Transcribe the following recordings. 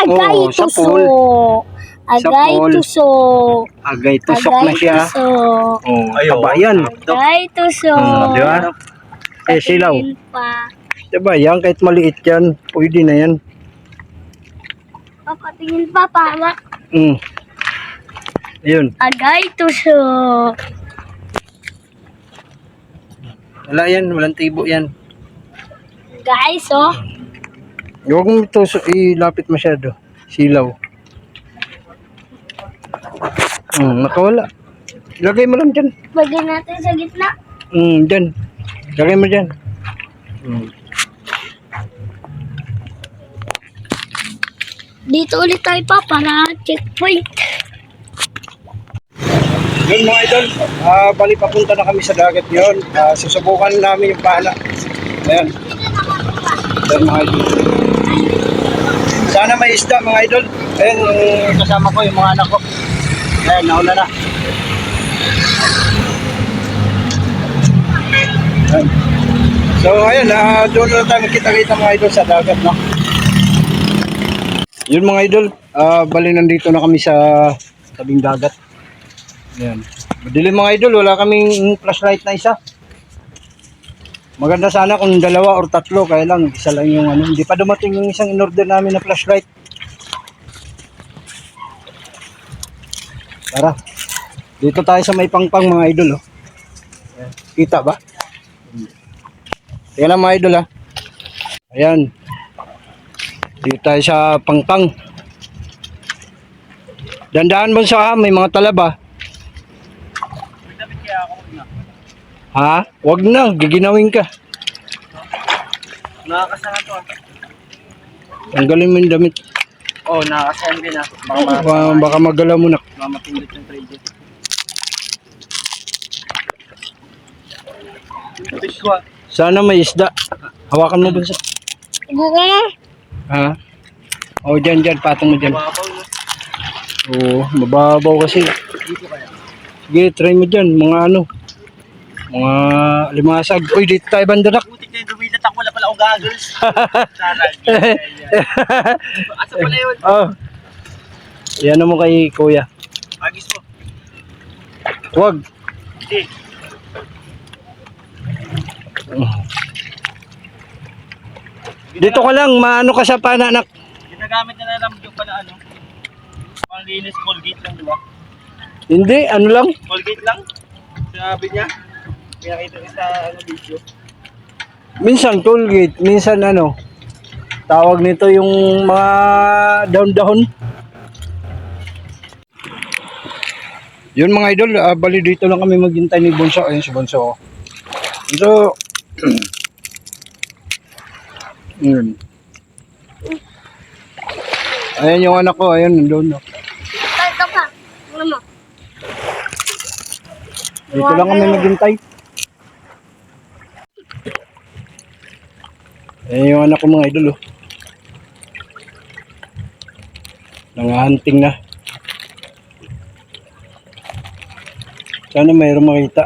Agay Oo, sa tuso. pool. Agay pool. tuso. Agay, tusok na Agay siya. tuso. Oh, taba yan. Agay tuso. Di ba? Eh, silaw. Patingin pa. Diba yan, kahit maliit yan, pwede na yan. Papatingin pa, pama. Ayun. Agay tuso. Wala yan, walang tibo yan. Guys, oh. Huwag mo ito ilapit masyado. Silaw. Nakawala. Lagay mo lang dyan. Lagyan natin sa gitna. Dyan. Lagay mo dyan. Dito ulit tayo pa para checkpoint. Yun mga idol, bali papunta na kami sa dagat yun. Susubukan namin yung pala. Ayan. Ayan mga idol. Sana may isda mga idol. Ayan, yung kasama ko, yung mga anak ko. Ayan, nauna na. Ayan. So ayan, doon na tayo magkita-kita mga idol sa dagat, no? Yun mga idol, bali nandito na kami sa tabing dagat. Ayan. Madilim mga idol, wala kaming flashlight na isa. Maganda sana kung 2 or 3, kaya lang isa lang yung ano. Hindi pa dumating yung isang in-order namin na flashlight. Tara. Dito tayo sa may pangpang mga idol, oh. Ayan. Kita ba? Ayan lang mga idol, ha. Ayan. Dito tayo sa pangpang. Dandaan mo sa may mga talaba. Ha? Wag na, giginawin ka. Nakakasama to. Tanggalin mo yung damit. Oh, nakakasama din ah. Baka magalaw mo na. Mamapindot yung trade. Fish ko ah. Sana may isda. Hawakan mo ba sa... Ha? O, dyan, patong mo dyan. Babaw no? Oo, mababaw kasi. Dito kaya. Sige, try mo dyan, mga ano. Mga limasag. Uy, dito tayo bandarak. Butik na yung dumilat ako, wala pala akong goggles. Saral. Asa pala yun? Oh. Yan mo kay kuya. Agis mo. Wag. Hindi. Dito ka lang, maano ka sa pananak. Ginagamit na lang yung pala ano. Panglinis, Colgate lang, di ba? Hindi, ano lang. Colgate lang? Sinabi niya. Pinakita ko sa ano, video. Minsan Colgate, minsan ano. Tawag nito yung mga dahon-dahon. Yun mga idol, bali dito lang kami maghintay ni Bonso. Ayun si Bonso. So, yun. Ayan yung anak ko, ayun, nandun. No. Ito ka. Ano mo? Dito lang kami maghintay. Ayan yung anak ko mga idol. Oh. Nanghahunting na. Sana mayroong makita.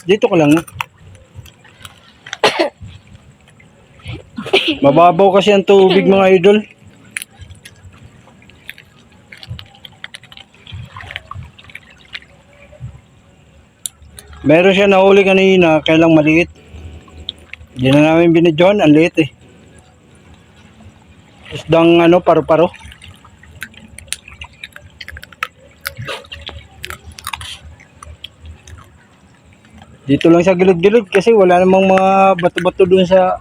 Dito ka lang. Mababaw kasi ang tubig mga idol. Meron siya nahuli kanina, kaya lang maliit. Hindi na namin binidyohan, ang liit eh. Isdang ano, paro-paro. Dito lang sa gilid-gilid kasi wala namang mga bato-bato dun sa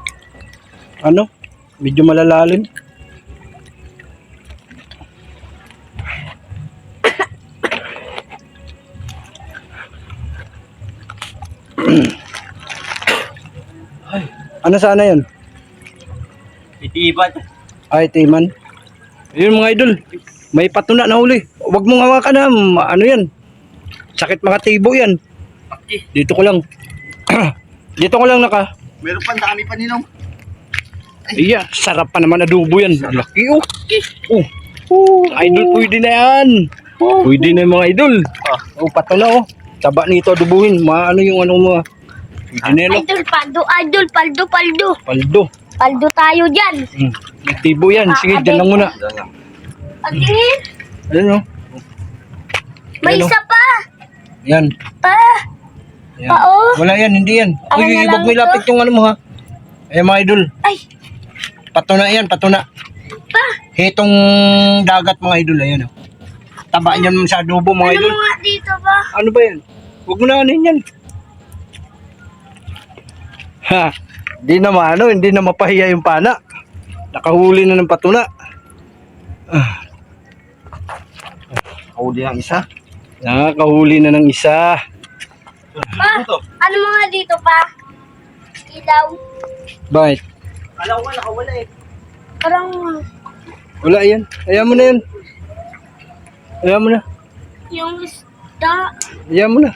ano, medyo malalalim. Ay, ano sana yun? Itibat. Ay, timan. Yun mga idol, may patuna na huli. Huwag mong hawakan na, ano yan? Sakit mga tibo yan. Dito ko lang. Dito ko lang naka. Meron pa, dami pa ninom. Iya, sarap pa naman adobo yan. Laki oh. Idol, pwede na yan. Pwede na yung mga idol. Oh, pato na oh. Taba nito adobuhin. Maano yung ano mo. Pwede na yan oh. Idol, paldo. Paldo. Paldo tayo dyan. May tibo yan. Sige, dyan lang muna. Patingin. Ayun oh. May Ayun, oh. isa pa. Yan. Pa. Yan. Oo. Wala yan, hindi yan. Ako Uy, na ibag lang mo ilapit ito. yung ano mo ha. Ayan mga idol. Ay. Patuna yan, patuna. Pa. Hitong dagat mga idol, ayan oh. Taba niyan sa adobo mga Ano idol. mga dito ba? Ano ba yan? Huwag mo na anin yan. Ha, hindi na mapahiya yung pana. Nakahuli na ng patuna. Nakahuli ng isa. Nakahuli na ng isa. Pa. Ano mga dito pa? Ilaw. Bakit? Kala ko nga nakawala eh. Parang Wala yan. Ayaw mo na yan. Ayaw mo na. yung isda. Ayaw mo na.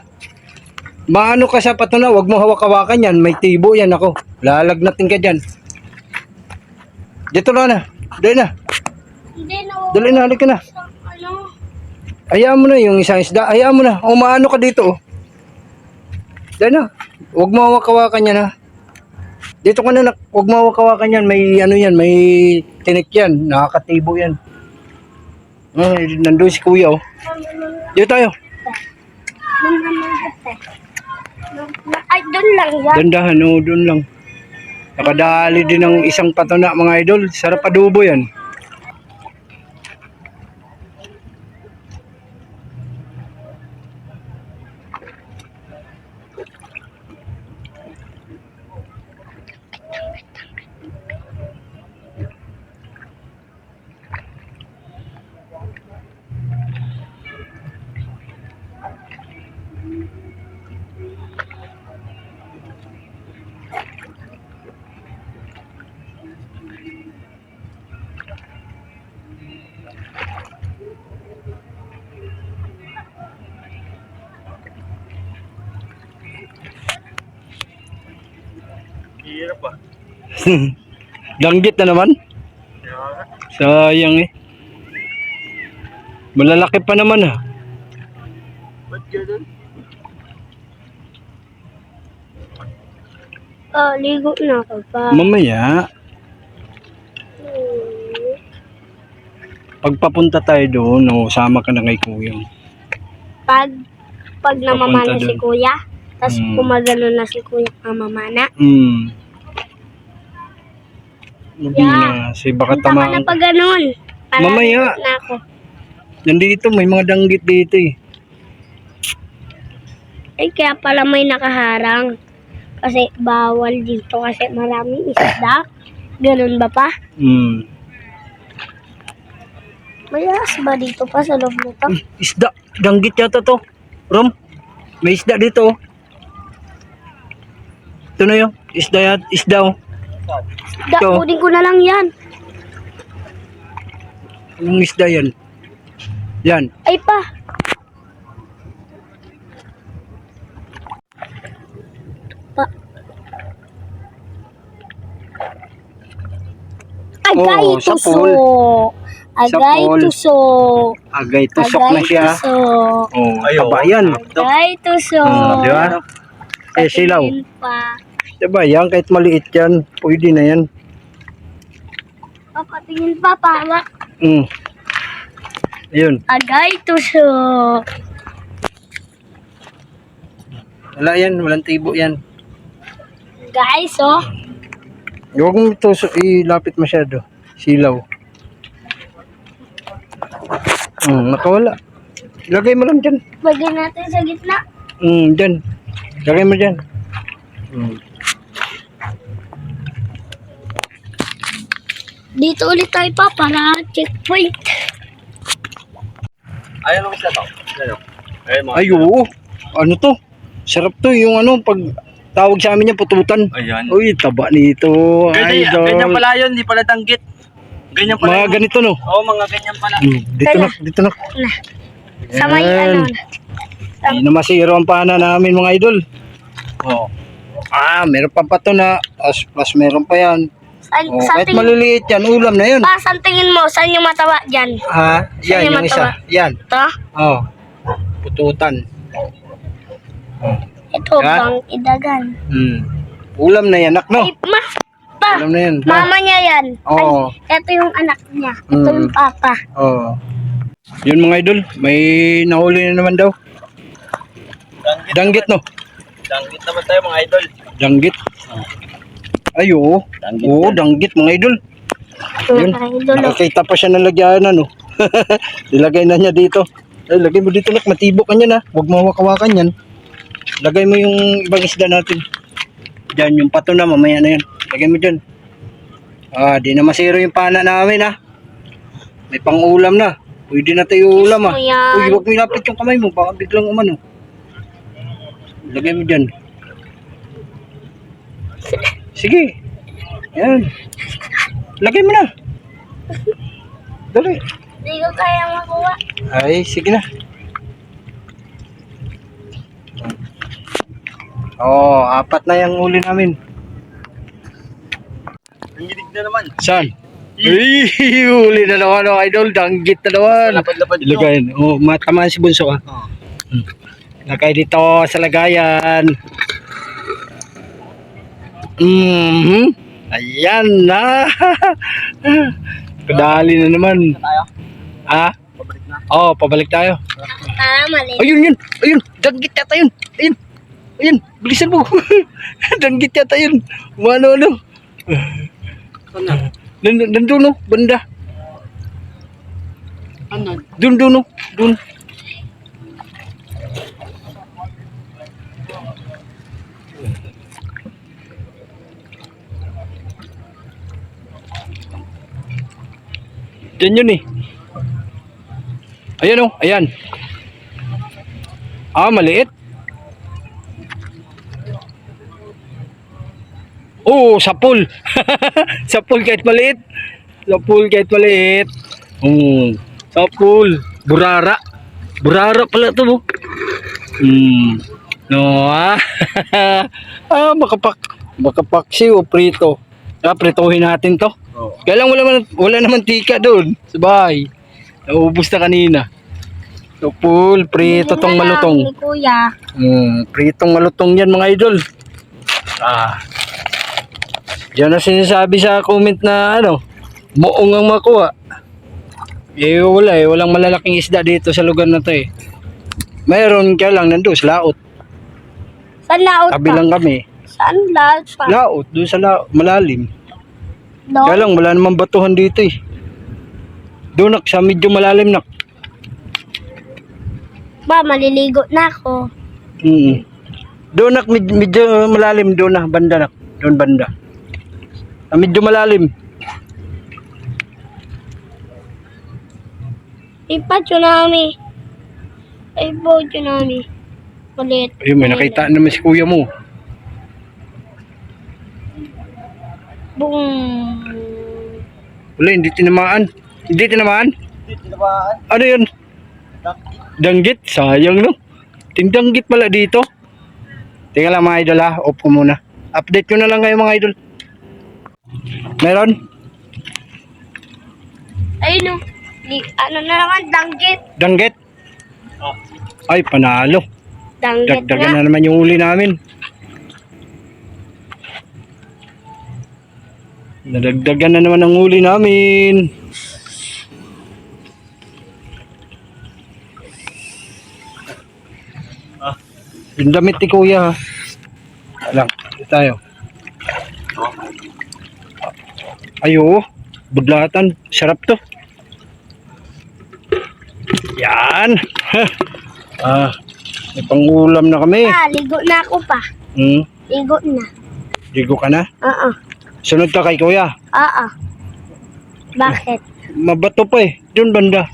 Maano ka sa patuna, huwag mo hawak-hawakan yan. May tibo yan ako. Lalagnatin ka dyan. Dito na. Dali na. Hindi na. Dali na, halika na. Ano? Hayaan mo na yung isang isda. Hayaan mo na. O maano ka dito. Oh. Dahil na. Huwag mo hawak-hawakan yan ha. Dito ka na. Huwag mo hawak-hawakan yan. May ano yan. May tinik yan. Nakakatibo yan. Ay, nandun si kuya oh. Dito tayo. Ay, doon lang yan. Dandahan oh. Doon lang. Nakadali din ng isang patuna mga idol. Sarap adobo yan. Hirap ah. Langgit na naman. Sayang eh. Malalaki pa naman ha. Ba't ganun? Oh, ligo na ako pa. Mamaya, pagpapunta tayo doon, oh, sama ka na kay kuya. Pag namamana Papunta si dun. kuya, tapos Mm. gumagano na si kuya mamamana. Hindi na, si baka Punta ka na tamaan. pa ganun. Para Mamaya. ligo na ako. Nandito, may mga danggit dito eh. Ay, kaya pala may nakaharang. Kasi bawal dito kasi maraming isda. Ganun ba pa? May ahas ba dito pa sa loob nito? Isda, danggit yata to. Rom, may isda dito oh. Ito na yun, isda oh. Ito. Kunin ko na lang yan. Anong isda yan? Yan. Ay pa. Agay Oo, sa tuso. pool. Agay pool. tuso. Agay, tusok na siya. Tuso. Oh, Ayaw. taba yan. Agay tuso. Di ba? Eh, silaw. Patingin pa. Diba yan, kahit maliit yan, pwede na yan. Papatingin pa, para. Ayun. Agay tuso. Wala yan, walang tibo yan. Guys, oh. Huwag mong ilapit masyado. Silaw. Nakawala. Ilagay mo lang dyan. Lagyan natin sa gitna. Dyan. Lagay mo dyan. Dito ulit tayo pa para checkpoint. Ayaw mo sa to. Ano? Ayaw mo. Ay, oo. Ano to? Sarap to. Yung ano, pag tawag sa amin niya, pututan. Ayan. Uy, taba nito. Idol. Ganyan pala yun, di pala danggit. Ganyan pala Mga yun. ganito, no? Oo, mga ganyan pala. Dito na, dito na. Sa may Yan. ano. Hindi na masiro ang pana namin, mga idol. Oo. Meron pa to na. Plus meron pa yan. Saan, Oh, saan kahit tingin, maliliit yan, ulam na yun. pa, saan tingin mo? Saan yung matawa dyan? Ha? Yan, yung yung isa. matawa? Yan. Ito? Oh. Pututan. Ito, Yan. bang idagan. Ulam na yan, nak, no? Ay, ma, pa, Alam na yan. Mama niya yan. Oo. Ay, ito yung anak niya. Ito Mm. yung papa. Oo. Yun mga idol, may nahuli na naman daw. Danggit no? Danggit naman tayo mga idol. Danggit. Ay oo. Danggit Oo, yan. danggit mga idol. Yun. Mga idol. Nakakita pa siya ng lagyanan no. Ilagay na niya dito. Ay, lagay mo dito nak, matibok ka niyan ha. Huwag mo hawak-hawakan yan. Lagay mo yung ibang isda natin. Diyan, yung pato na, mamaya na yan. Lagay mo dyan. Di na masiro yung pana namin ha. May pang-ulam na. Pwede na tayo ulam ha. Gusto mo yan. Uy, huwag mo ilapit yung kamay mo. Baka biglang umano. Lagay mo dyan. Sige. Yan. Lagay mo na. Dali. Hindi ko kaya makuha. Ay, sige na. Apat na yung uli namin. Ang ginig na naman. Saan? Ay, uli na naman oh, idol. Danggit na naman. Lapad-lapad nyo. Ilagayin. Matamaan si Bunso ah. Oh. Lagay dito sa lagayan. Ayan na. Kadali na naman. Tayo. Ha? Pabalik na. Pabalik tayo. Tara, mali. Ayun yun. Ayun. Danggit yata yun. Ayun. Ayun. Bilisan mo. Danggit yata yun. Ano. Saan na? Nandun no. Banda. Ano? Dun no. Dun. Diyan yun eh. Ayan oh. Ayan. Maliit. Sapul. Sapul kahit maliit. Sapul kahit maliit. Sapul. Burara. Burara pala ito mo. No makapaksi o prito. Pritohin natin to. Oo. Kaya lang wala naman tika doon sa bahay. Naubos na kanina. Sapul, prito tong malutong. Ni Kuya. Pritong malutong yan mga idol. Diyan na sinasabi sa comment na muong ang makuha. Walang malalaking isda dito sa lugar na to eh. Mayroon kaya lang nandun sa laot. Saan laot Tabi pa? lang kami. Saan laot pa? Laot, doon sa malalim. Doon? Kaya lang wala namang batuhan dito eh. Doon sa medyo malalim nak. Ba, maliligo na ako. Doon nak medyo malalim doon na banda nak. Doon banda. Medyo malalim. Ipa, tsunami. Ay po, tsunami. Ulit. Ayun, may nakita naman si kuya mo. Boom. Wala, hindi tinamaan. Hindi tinamaan? Hindi, tinabaan. Ano yun? Danggit? Sayang no? Tindanggit pala dito. Tingnan lang mga idol ha. Off ko muna. Update ko na lang kayo mga idol. Meron? Ayun o. Ano na naman, danggit. Danggit? Oh. Ay, panalo. Danggit Dagdagan nga. na naman yung huli namin. Nadagdagan na naman ang huli namin. Yung damit ni kuya ha. Alam, dito tayo. Ayo, budlatan. Sarap to. Yan. May pangulam na kami. Ligo na ako pa. Ligo na. Ligo ka na? Oo. Sunod ka kay kuya. Oo. Bakit? Mabato pa eh. Doon banda.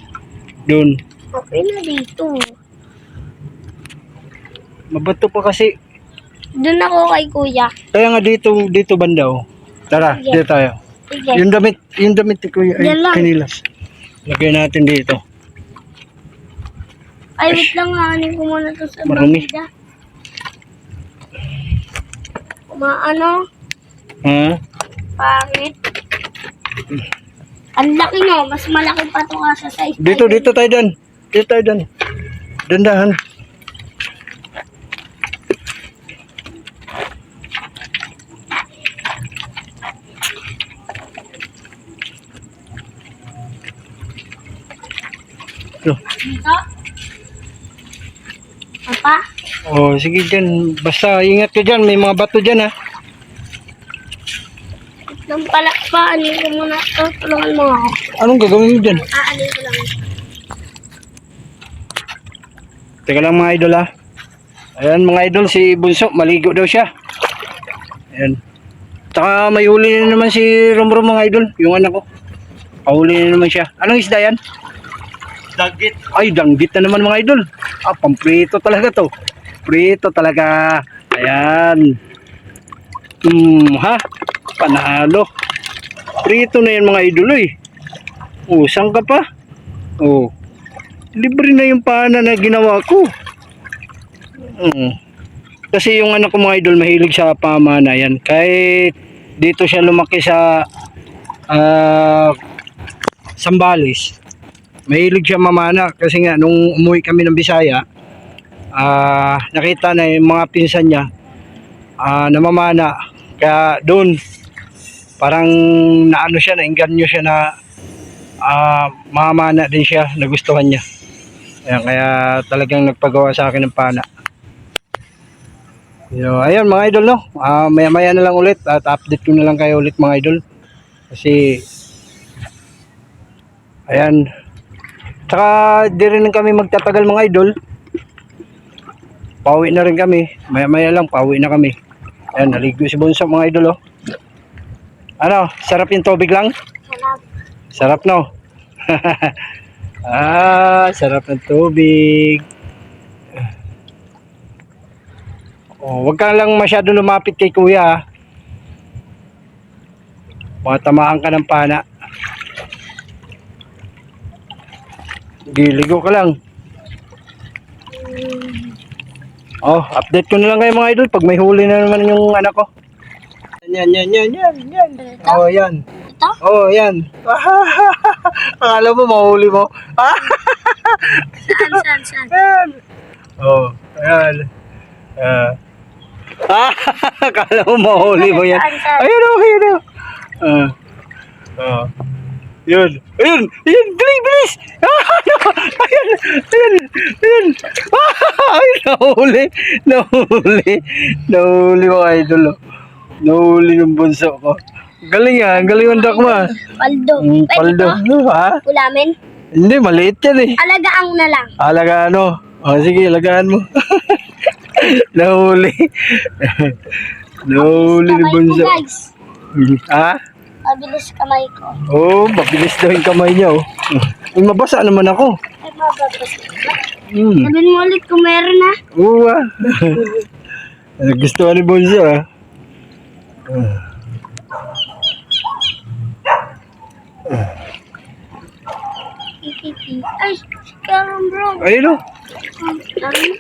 Doon. Okay na dito. Mabato pa kasi. Doon ako kay Kuya. Kaya nga dito banda oh. Tara, Sige. dito tayo. Sige. Yung damit ni kuya ay Yan lang. kanilas. Lagay natin dito. Ay, wait lang, hanin ko muna to sa Marami. bagida. Ano? Ha? Pangit. Ang laki no, mas malaki pa to sa size. Dito tayo dan. Dito tayo dan. Dandahan. Dito? Papa? Oh, sige dyan. Basta ingat ka dyan. May mga bato dyan ha. Nang pala pa, anin ko muna ito. Tulungan mo ako. Anong gagawin mo dyan? Aanin ko lang. Teka lang mga idol ha. Ayan mga idol, si Bunso, maligo daw siya. Ayan. Tsaka may huli na naman si Romrom mga idol, yung anak ko. Pahuli na naman siya. Anong isda yan? Dagit. Ay, danggit na naman mga idol. Ah, pamprito talaga to. Prito talaga. Ayan. Ha? Panalo. Prito na yan mga idol eh. Oh, saan ka pa? Oh. Libre na yung pana na ginawa ko. Kasi yung anak ko mga idol mahilig sa pamana yan. Kahit dito siya lumaki sa Sambales. Mahilig siya mamana kasi nga nung umuwi kami ng Bisaya, nakita na yung mga pinsan niya namamana. Kaya doon parang naano siya, nainganyo siya na mamana din siya, nagustuhan niya. Ayan, kaya talagang nagpagawa sa akin ng pana. Ayun mga idol no. Maya maya na lang ulit at update ko na lang kayo ulit mga idol. Kasi ayan. Tsaka di rin kami magtatagal mga idol. Pauwi na rin kami. Maya maya lang pauwi na kami. Ayan, naligo si Bunso mga idol oh. Ano, sarap yung tubig lang? Sarap. Sarap no. Sarap ng tubig. Oh, wag ka lang masyado lumapit kay kuya ha. Matamaan ka ng pana. Giligo ka lang. Oh, update ko na lang kayo mga idol pag may huli na naman yung anak ko. Yan. Ito? Oh, yan. Ito? Oh, yan. Akala mo mahuli mo. Saan? Yan. Oh, ayan. Akala mo mahuli mo yan. Saan? Ayun o, Yun. Bilis. Ayun. Ay, nahuli mga idol. Nahuli ng bunso ko. Galing galing ang dakma. Paldo. Paldo. Ha? Ulamin? Hindi, maliit yan eh. Alagaang na lang. Alagaan mo. Sige, alagaan mo. Nahuli. Nahuli ng Kamay ko bunso. guys. Ha? Mabilis kamay ko. Oh, mabilis daw yung kamay niya oh. Ay, mabasa naman ako. Ay, mababas. Hmm. Sabihin mo ulit kung meron na. Oo Nagustuhan ni Bonzo ah. Ay, karon bro. Ayun oh. Ay,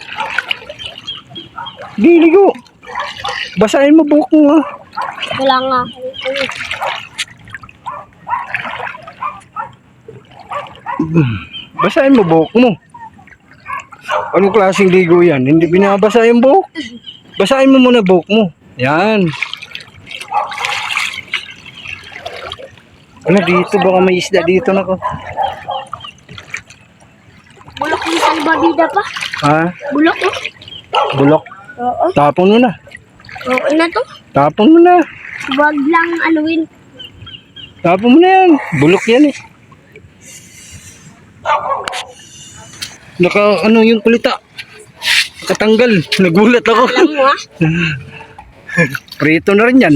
Giligo. Basahin mo buhok mo ah. wala nga. Basahin mo buhok mo. Anong klaseng ligo yan? Hindi binabasa yung buhok. Basahin mo muna buhok mo. Yan. Ano dito? Baka may isda dito na ko. Bulok yung salbabida pa. Ha? Bulok oh. Bulok. Oo. Tapon mo na. Oo na to. Tapon mo na. Huwag lang aluin. Tapon mo na yan. Bulok yan eh. Ano yung kulita? Nakatanggal. Nagulat ako. Alam mo ah. Prito na rin yan.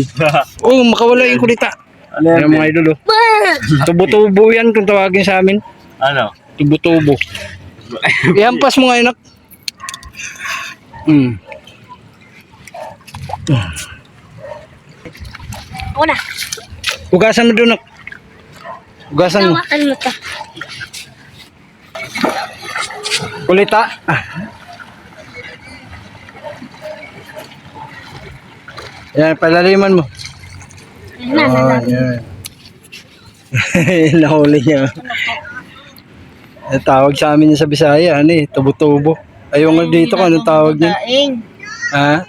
Oh, makawala yung kulita. Ano Ayan mga idol oh. Tubo-tubo yan kung tawagin sa amin. Ano? Tubo-tubo. Ihampas mo nga anak. Ako na. Hugasan mo doon nak. Hugasan mo. Tawakan mo to. Kulita. Yan, palaliman mo. Ayun na. Yan. Nahuli niya. Tawag sa amin sa Bisaya, ano eh, tubo-tubo. Ayaw nga dito kung anong tawag niya. Ha?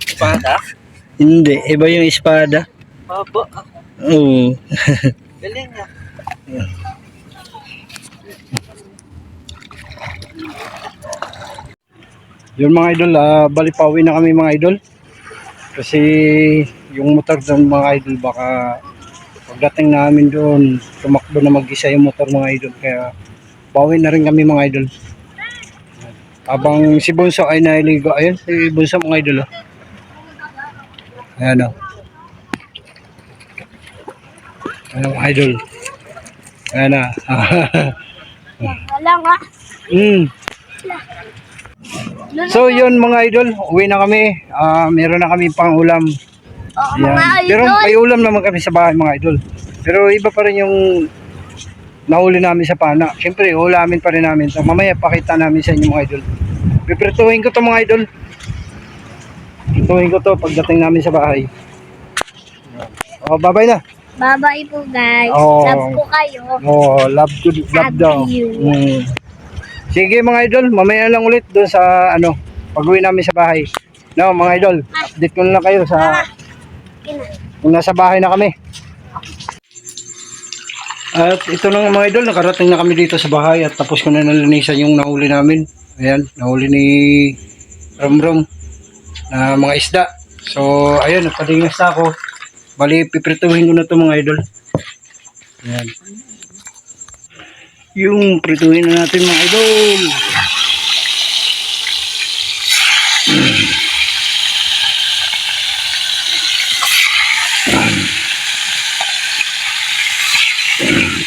Espada? Hindi, iba yung espada. Opo. Oo. Galing niya. Yun mga idol, bali pauwi na kami mga idol. Kasi yung motor doon mga idol, baka pagdating namin doon, tumakbo na mag-isa yung motor mga idol. Kaya pauwi na rin kami mga idol. Habang si Bunso ay nailigo. Ayun, si Bunso mga idol. Oh. Ayan o. Ayan mga idol. Ayan na. Wala nga. So yun mga idol, uwi na kami. Meron na kami pang ulam. Oo, Yan. mga Pero idol. may ulam naman kami sa bahay mga idol. Pero iba pa rin yung nahuli namin sa pana. Siyempre, ulamin pa rin namin. So mamaya pakita namin sa inyo mga idol. Piprituhin ko to mga idol. Piprituhin ko to pagdating namin sa bahay. Oh, bye-bye na. Bye-bye po guys. Oo. Love ko kayo. Oh, love Love daw. you. Sige mga idol, mamaya lang ulit doon sa pag-uwi namin sa bahay. No, mga idol, update ko na lang kayo sa kung nasa bahay na kami. At ito na nga mga idol, nakarating na kami dito sa bahay at tapos ko na nalinisan yung nahuli namin. Ayan, nahuli ni Romrom na mga isda. So, ayun, napadingas na ako. Bali, piprituhin ko na ito mga idol. Ayan. Yung prituhin na natin mga idol.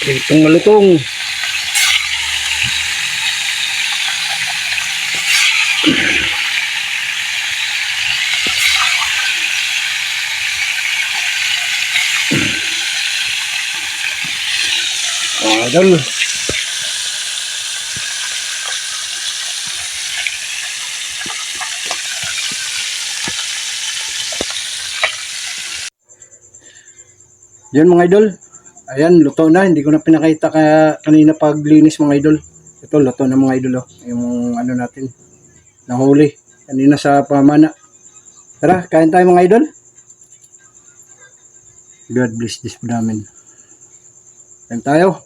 Pritong malutong. Idol. Yan mga idol. Ayan, luto na. Hindi ko na pinakita kanina paglinis mga idol. Ito, luto na mga idol. Oh. Yung natin. Nahuli. Kanina sa pamana. Tara, kain tayo mga idol. God bless this food namin. Kain tayo.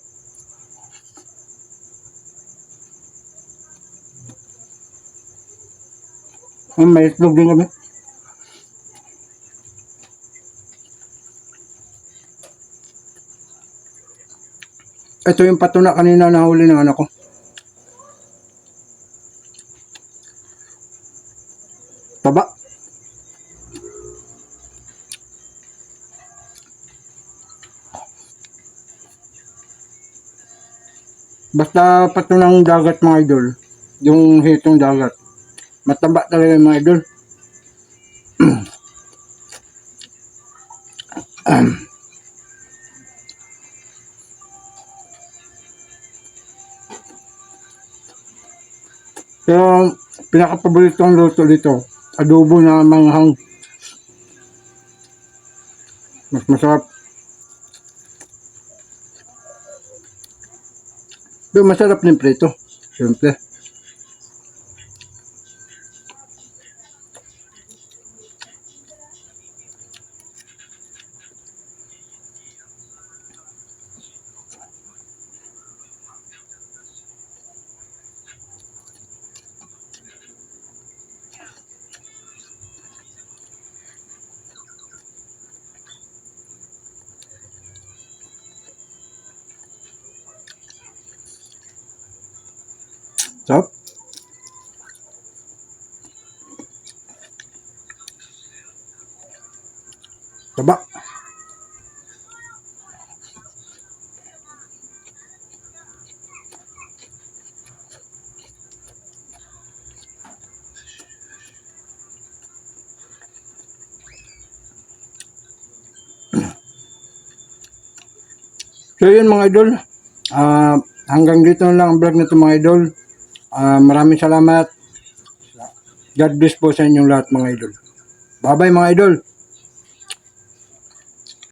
May itlog din kami. Ito yung patuna kanina nahuli ng anak ko. Taba. Basta patunang dagat mga idol. Yung hitong dagat. Mataba talaga yung mga idol. Pero pinaka-paboritong luto dito, adobo na manghang. Mas masarap. Pero masarap din prito. Siyempre. Sarap. Taba. So yun mga idol. Hanggang dito na lang ang vlog na ito mga idol. Maraming salamat. God bless po sa inyong lahat mga idol. Bye bye mga idol.